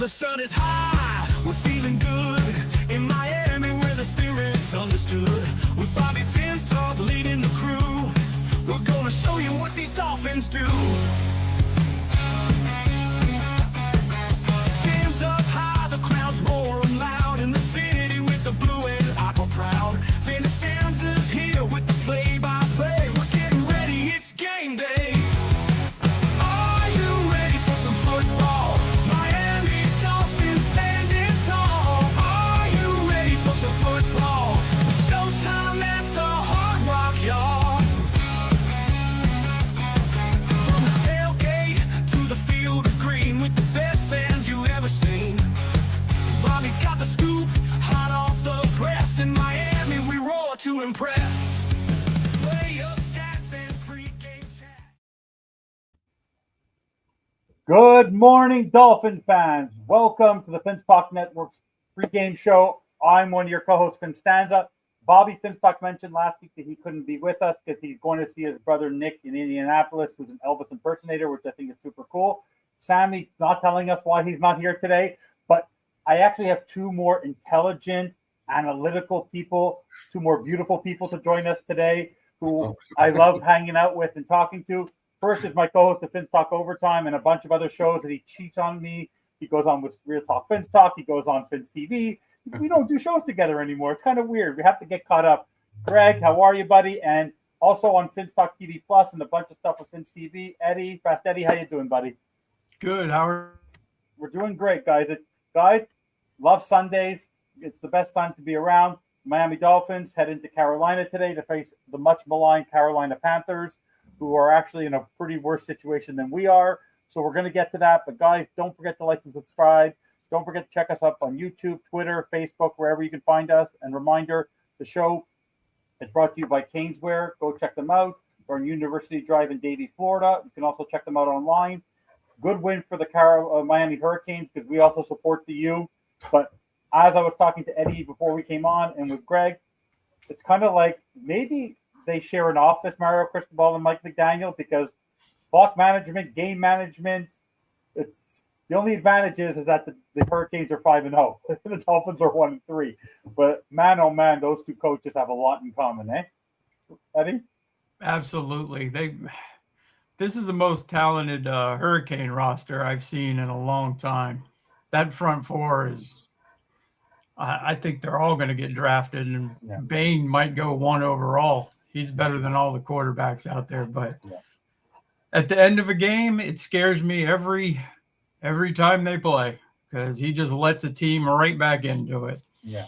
the sun is high, we're feeling good. In Miami where the spirit's understood. With Bobby FinStanza leading the crew, we're gonna show you what these Dolphins do. Fans up high, the crowds roaring loud. In the city with the blue and aqua proud. FinStanza's here with the play-by-play. We're getting ready, it's game day. Are you ready for some football? Miami Dolphins standing tall. Are you ready for some football? Showtime at the Hard Rock, y'all. From the tailgate to the field of green, with the best fans you ever seen. Bobby's got the scoop, hot off the press. In Miami we roar to impress. Play your stats and pregame chat. Good morning, Dolphin fans. Welcome to the FinStanza Network's pregame show. I'm one of your co-hosts, FinStanza. Bobby Finstock mentioned last week that he couldn't be with us because he's going to see his brother Nick in Indianapolis, who's an Elvis impersonator, which I think is super cool. Sammy not telling us why he's not here today, but I actually have two more intelligent, analytical people, two more beautiful people to join us today who I love hanging out with and talking to. First is my co-host of FinStalk Overtime and a bunch of other shows that he cheats on me. He goes on with Real Talk FinStalk. He goes on Fins TV. We don't do shows together anymore. It's kind of weird. We have to get caught up. Greg, how are you, buddy? And also on FinStalk TV Plus and a bunch of stuff with Fins TV. Eddie, Fast Eddie, how you doing, buddy? Good. How are We're doing great, guys. Guys, love Sundays. It's the best time to be around. Miami Dolphins head into Carolina today to face the much maligned Carolina Panthers, who are actually in a pretty worse situation than we are. So we're going to get to that. But guys, don't forget to like and subscribe. Don't forget to check us up on YouTube, Twitter, Facebook, wherever you can find us. And reminder, the show is brought to you by Caneswear. Go check them out. They're on University Drive in Davie, Florida. You can also check them out online. Good win for the Miami Hurricanes because we also support the U. But as I was talking to Eddie before we came on and with Greg, it's kind of like maybe they share an office, Mario Cristobal and Mike McDaniel, because clock management, game management, it's the only advantage is that the Hurricanes are 5-0. The Dolphins are 1-3. But man, oh man, those two coaches have a lot in common, eh? Eddie? Absolutely. This is the most talented Hurricane roster I've seen in a long time. That front four is, I think they're all going to get drafted, and Bain might go 1 overall. He's better than all the quarterbacks out there. But at the end of a game, it scares me every time they play because he just lets the team right back into it. Yeah.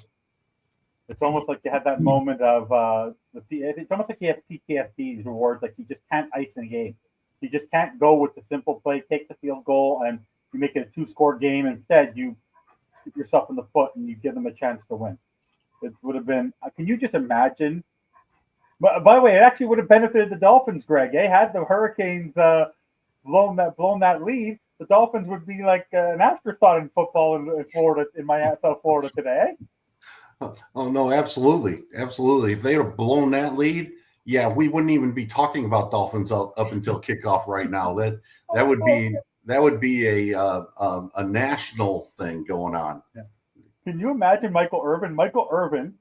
It's almost like you had that moment of it's almost like he has PTSD rewards, like he just can't ice in a game. He just can't go with the simple play, take the field goal, and you make it a 2-score game. Instead, you shoot yourself in the foot and you give them a chance to win. It would have been, can you just imagine? But by the way, it actually would have benefited the Dolphins, Greg. Had the Hurricanes blown that lead, the Dolphins would be like an afterthought in football in Florida, in South Florida today. Oh no, absolutely. If they had blown that lead, we wouldn't even be talking about Dolphins up until kickoff right now. That would be a national thing going on. Yeah. Can you imagine Michael Irvin? Michael Irvin,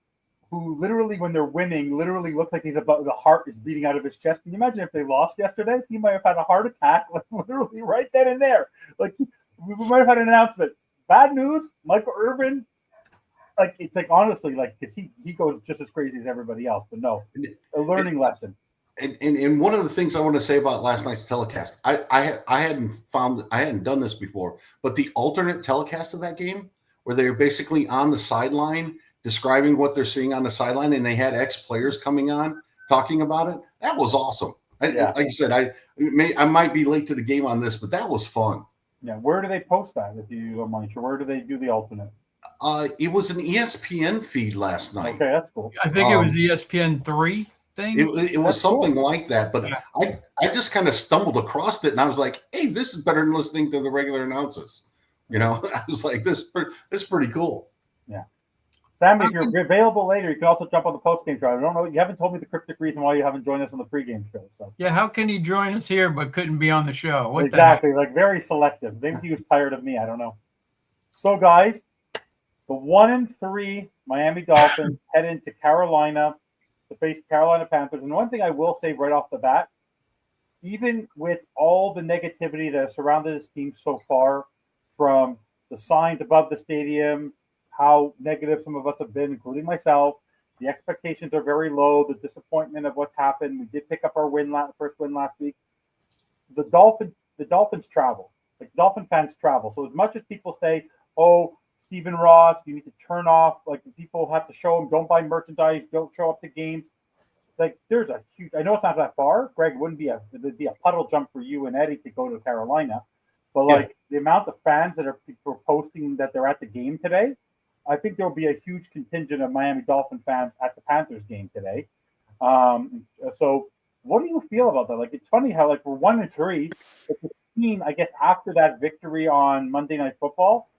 who literally, when they're winning, literally looks like the heart is beating out of his chest. Can you imagine if they lost yesterday? He might have had a heart attack, like literally right then and there. Like we might have had an announcement. Bad news, Michael Irvin. Like it's like honestly, like because he goes just as crazy as everybody else. But no, a learning lesson. And one of the things I want to say about last night's telecast, I hadn't done this before, but the alternate telecast of that game, where they're basically on the sideline describing what they're seeing on the sideline, and they had ex-players coming on talking about it. That was awesome. Like you said, I might be late to the game on this, but that was fun. Yeah, where do they post that? If you don't mind, where do they do the alternate? It was an ESPN feed last night. Okay, that's cool. I think it was ESPN 3 thing. It was something like that, but I just kind of stumbled across it, and I was like, "Hey, this is better than listening to the regular announcers." I was like, "This is pretty cool." Yeah. Sam, if you're available later, you can also jump on the post-game show. I don't know. You haven't told me the cryptic reason why you haven't joined us on the pregame show. So. Yeah, how can he join us here but couldn't be on the show? Exactly, like very selective. Maybe he was tired of me. I don't know. So, guys, the 1-3 Miami Dolphins head into Carolina to face Carolina Panthers. And one thing I will say right off the bat, even with all the negativity that has surrounded this team so far, from the signs above the stadium, how negative some of us have been, including myself, the expectations are very low, the disappointment of what's happened. We did pick up our first win last week. The Dolphins travel. Like, Dolphin fans travel. So as much as people say, oh, Stephen Ross, you need to turn off, like, people have to show them, don't buy merchandise, don't show up to games. Like, there's a huge, I know it's not that far. Greg, it'd be a puddle jump for you and Eddie to go to Carolina. But like, the amount of fans that are posting that they're at the game today, I think there'll be a huge contingent of Miami Dolphin fans at the Panthers game today. So what do you feel about that? Like, it's funny how, like, we're 1-3, but the team, I guess, after that victory on Monday Night Football,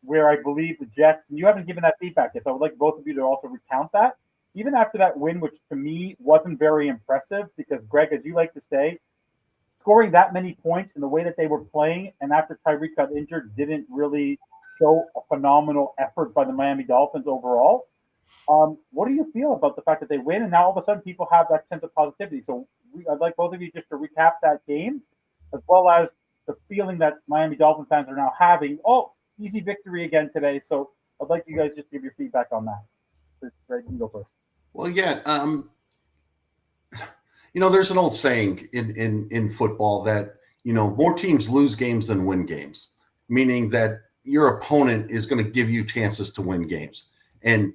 where I believe the Jets, and you haven't given that feedback yet, so I would like both of you to also recount that. Even after that win, which to me wasn't very impressive, because Greg, as you like to say, scoring that many points in the way that they were playing, and after Tyreek got injured, didn't really show a phenomenal effort by the Miami Dolphins overall. What do you feel about the fact that they win, and now all of a sudden people have that sense of positivity? So I'd like both of you just to recap that game, as well as the feeling that Miami Dolphin fans are now having. Oh, easy victory again today. So I'd like you guys just to give your feedback on that. Greg, you can go first. Well, yeah. There's an old saying in football that, more teams lose games than win games, meaning that your opponent is going to give you chances to win games. And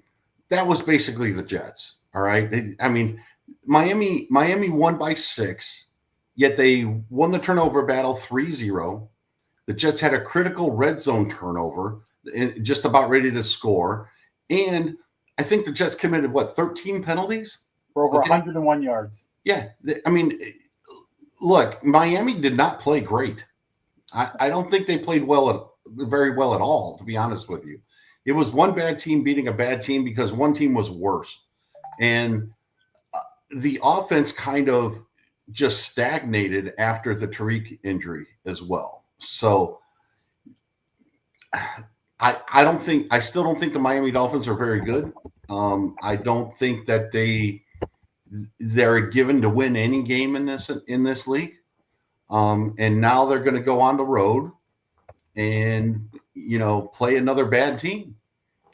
that was basically the Jets. All right. Miami won by 6, yet they won the turnover battle 3-0. The Jets had a critical red zone turnover, just about ready to score. And I think the Jets committed, 13 penalties? For over 101 yards. Yeah. Look, Miami did not play great. I don't think they played very well at all, to be honest with you. It was one bad team beating a bad team because one team was worse. And the offense kind of just stagnated after the Tyreek injury as well. So I still don't think the Miami Dolphins are very good. I don't think that they're given to win any game in this league. And now they're going to go on the road and, play another bad team.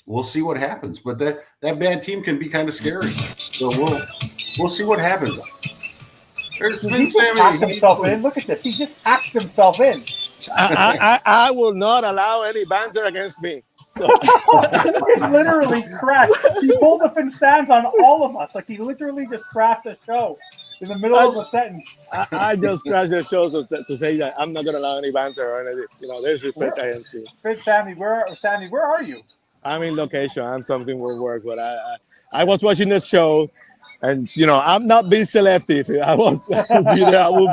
We'll see what happens. But that bad team can be kind of scary. So we'll see what happens. There's He just hacked himself in. Look at this. He just hacked himself in. I will not allow any banter against me. So. He literally crashed. He pulled the FinStanza on all of us. Like, he literally just crashed the show in the middle of a sentence. I just crashed the show to say that I'm not going to allow any banter or anything. There's respect against me. Sammy, where are you? I'm in location. I'm something with work, but I was watching this show. And I'm not being selective. I will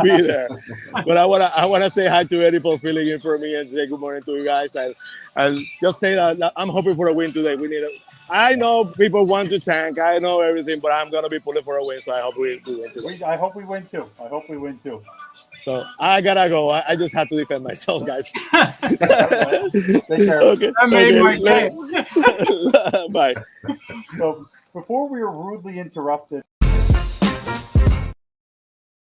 be there. But I wanna say hi to Eddie for filling in for me and say good morning to you guys. And just say that I'm hoping for a win today. I know people want to tank. I know everything, but I'm gonna be pulling for a win. So I hope we win today. I hope we win too. So I gotta go. I just have to defend myself, guys. Take care. Okay. That made my day. Bye. So before we were rudely interrupted